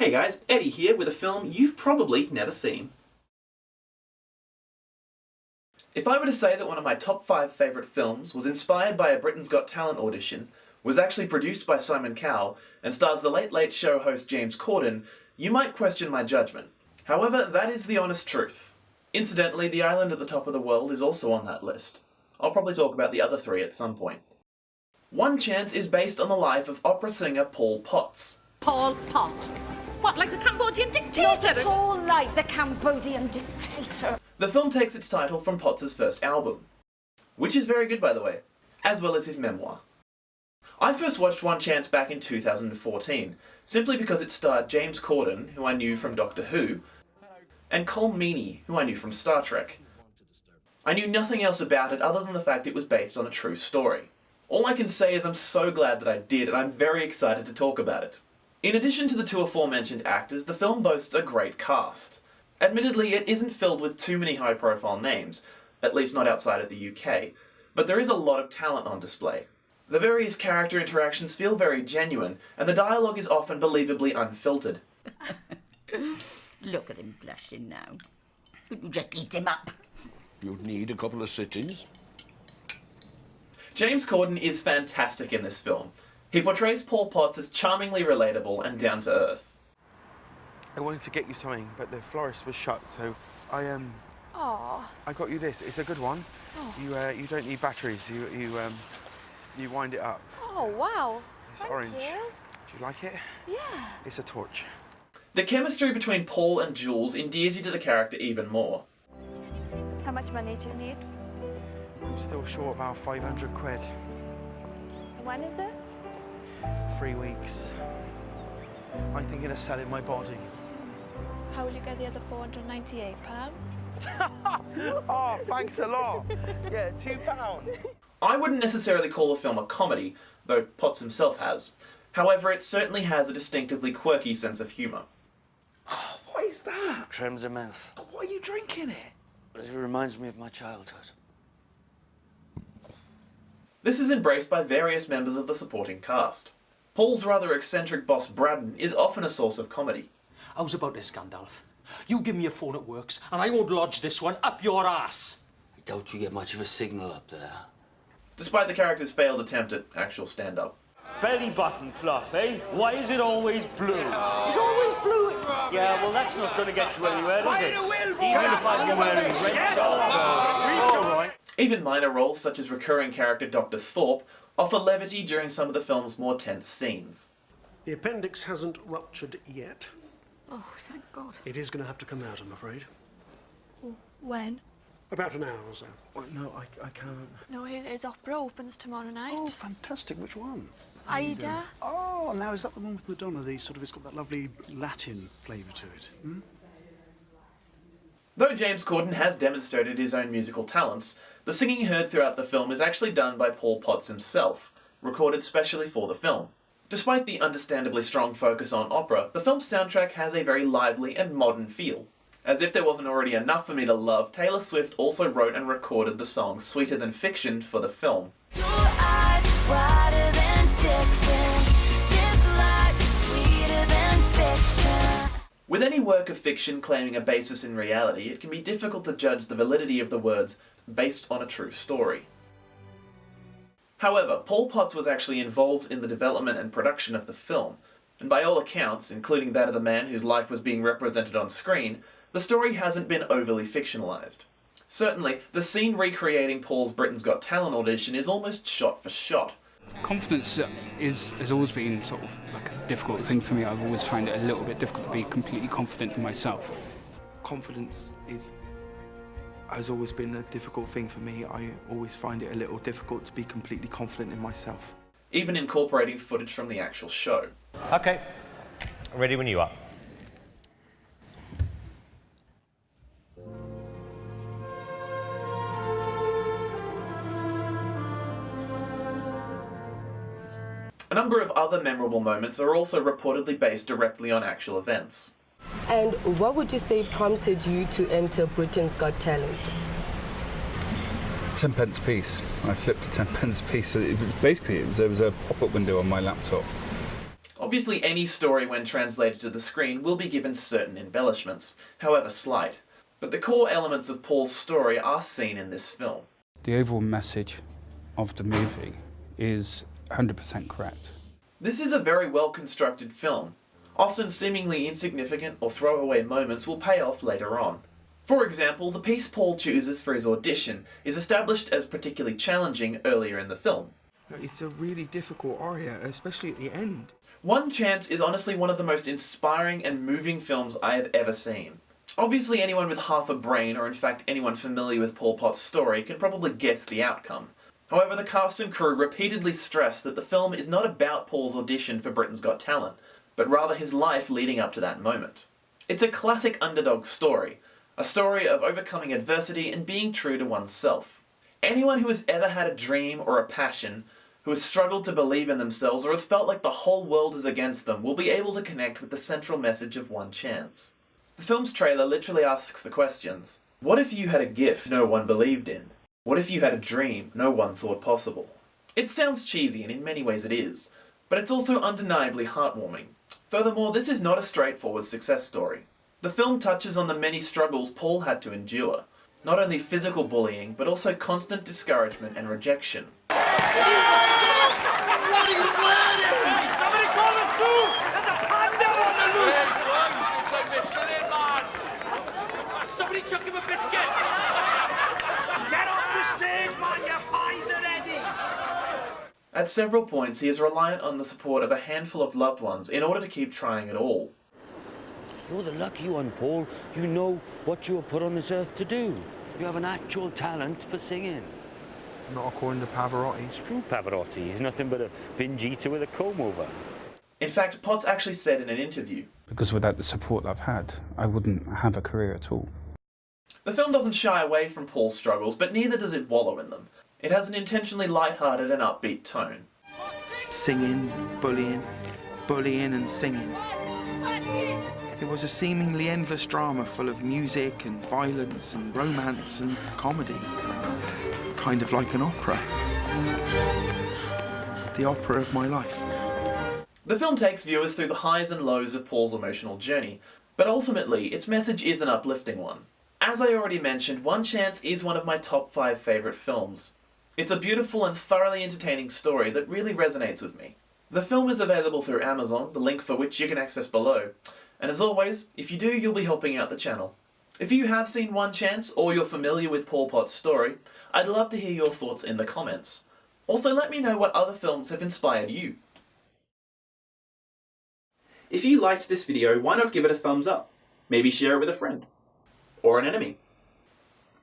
Hey guys, Eddie here with a film you've probably never seen. If I were to say that one of my top 5 favourite films was inspired by a Britain's Got Talent audition, was actually produced by Simon Cowell, and stars the Late Late Show host James Corden, you might question my judgment. However, that is the honest truth. Incidentally, The Island at the Top of the World is also on that list. I'll probably talk about the other 3 at some point. One Chance is based on the life of opera singer Paul Potts. Paul Pot? What, like the Cambodian dictator? Not at all like the Cambodian dictator. The film takes its title from Potts' first album, which is very good by the way, as well as his memoir. I first watched One Chance back in 2014, simply because it starred James Corden, who I knew from Doctor Who, and Colm Meaney, who I knew from Star Trek. I knew nothing else about it other than the fact it was based on a true story. All I can say is I'm so glad that I did, and I'm very excited to talk about it. In addition to the 2 aforementioned actors, the film boasts a great cast. Admittedly, it isn't filled with too many high-profile names, at least not outside of the UK, but there is a lot of talent on display. The various character interactions feel very genuine, and the dialogue is often believably unfiltered. Look at him blushing now. Couldn't you just eat him up? You'd need a couple of sittings. James Corden is fantastic in this film. He portrays Paul Potts as charmingly relatable and down-to-earth. I wanted to get you something, but the florist was shut, so I got you this. It's a good one. Oh. You don't need batteries. You wind it up. Oh wow! It's Thank orange. you. Do you like it? Yeah. It's a torch. The chemistry between Paul and Jules endears you to the character even more. How much money do you need? I'm still short about 500 quid. When is it? 3 weeks. I'm thinking of selling my body. How will you get the other 498 pounds? Oh, thanks a lot. Yeah, £2. I wouldn't necessarily call the film a comedy, though Potts himself has. However, it certainly has a distinctively quirky sense of humour. What is that? Tremors mouth. What are you drinking it? It reminds me of my childhood. This is embraced by various members of the supporting cast. Paul's rather eccentric boss Braddon is often a source of comedy. How's about this, Gandalf? You give me a phone that works, and I won't lodge this one up your ass. I doubt you get much of a signal up there. Despite the character's failed attempt at actual stand-up. Belly button fluff, eh? Why is it always blue? It's always blue. Yeah, well, that's not going to get you anywhere, is it? Even if I've been wearing red socks. All right. Even minor roles such as recurring character Dr. Thorpe offer levity during some of the film's more tense scenes. The appendix hasn't ruptured yet. Oh, thank God. It is going to have to come out, I'm afraid. When? About an hour or so. Oh, no, I can't. No, his opera opens tomorrow night. Oh, fantastic. Which one? Aida. Oh, now is that the one with Madonna? It's got that lovely Latin flavour to it. Hmm? Though James Corden has demonstrated his own musical talents, the singing heard throughout the film is actually done by Paul Potts himself, recorded specially for the film. Despite the understandably strong focus on opera, the film's soundtrack has a very lively and modern feel. As if there wasn't already enough for me to love, Taylor Swift also wrote and recorded the song Sweeter Than Fiction for the film. Your eyes wider than distance. This life is sweeter than fiction. With any work of fiction claiming a basis in reality, it can be difficult to judge the validity of the words based on a true story. However, Paul Potts was actually involved in the development and production of the film, and by all accounts, including that of the man whose life was being represented on screen, the story hasn't been overly fictionalized. Certainly, the scene recreating Paul's Britain's Got Talent audition is almost shot for shot. Confidence has always been sort of like a difficult thing for me. I've always found it a little bit difficult to be completely confident in myself. Confidence has always been a difficult thing for me. I always find it a little difficult to be completely confident in myself. Even incorporating footage from the actual show. Okay. Ready when you are. A number of other memorable moments are also reportedly based directly on actual events. And what would you say prompted you to enter Britain's Got Talent? 10 pence piece. I flipped a 10 pence piece. There was a pop-up window on my laptop. Obviously, any story when translated to the screen will be given certain embellishments, however slight, but the core elements of Paul's story are seen in this film. The overall message of the movie is 100% correct. This is a very well-constructed film. Often seemingly insignificant or throwaway moments will pay off later on. For example, the piece Paul chooses for his audition is established as particularly challenging earlier in the film. It's a really difficult aria, especially at the end. One Chance is honestly one of the most inspiring and moving films I have ever seen. Obviously anyone with half a brain, or in fact anyone familiar with Pol Pot's story, can probably guess the outcome. However, the cast and crew repeatedly stress that the film is not about Paul's audition for Britain's Got Talent, but rather his life leading up to that moment. It's a classic underdog story, a story of overcoming adversity and being true to oneself. Anyone who has ever had a dream or a passion, who has struggled to believe in themselves or has felt like the whole world is against them, will be able to connect with the central message of One Chance. The film's trailer literally asks the questions: what if you had a gift no one believed in? What if you had a dream no one thought possible? It sounds cheesy, and in many ways it is, but it's also undeniably heartwarming. Furthermore, this is not a straightforward success story. The film touches on the many struggles Paul had to endure, not only physical bullying, but also constant discouragement and rejection. What are you wearing? Hey, somebody call the soup! There's a panda on the loose! It's like Michelin, man! Somebody chuck him a biscuit! Get off the stage, man! Your pies are ready! At several points, he is reliant on the support of a handful of loved ones in order to keep trying at all. You're the lucky one, Paul. You know what you were put on this earth to do. You have an actual talent for singing. Not according to Pavarotti. Screw Pavarotti. He's nothing but a binge eater with a comb over. In fact, Potts actually said in an interview, Because without the support I've had, I wouldn't have a career at all. the film doesn't shy away from Paul's struggles, but neither does it wallow in them. It has an intentionally light-hearted and upbeat tone. Singing, bullying and singing. It was a seemingly endless drama full of music and violence and romance and comedy. Kind of like an opera. The opera of my life. The film takes viewers through the highs and lows of Paul's emotional journey, but ultimately, its message is an uplifting one. As I already mentioned, One Chance is one of my top 5 favourite films. It's a beautiful and thoroughly entertaining story that really resonates with me. The film is available through Amazon, the link for which you can access below, and as always, if you do, you'll be helping out the channel. If you have seen One Chance, or you're familiar with Pol Pot's story, I'd love to hear your thoughts in the comments. Also, let me know what other films have inspired you. If you liked this video, why not give it a thumbs up? Maybe share it with a friend. Or an enemy.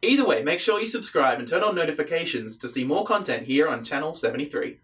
Either way, make sure you subscribe and turn on notifications to see more content here on Channel 73.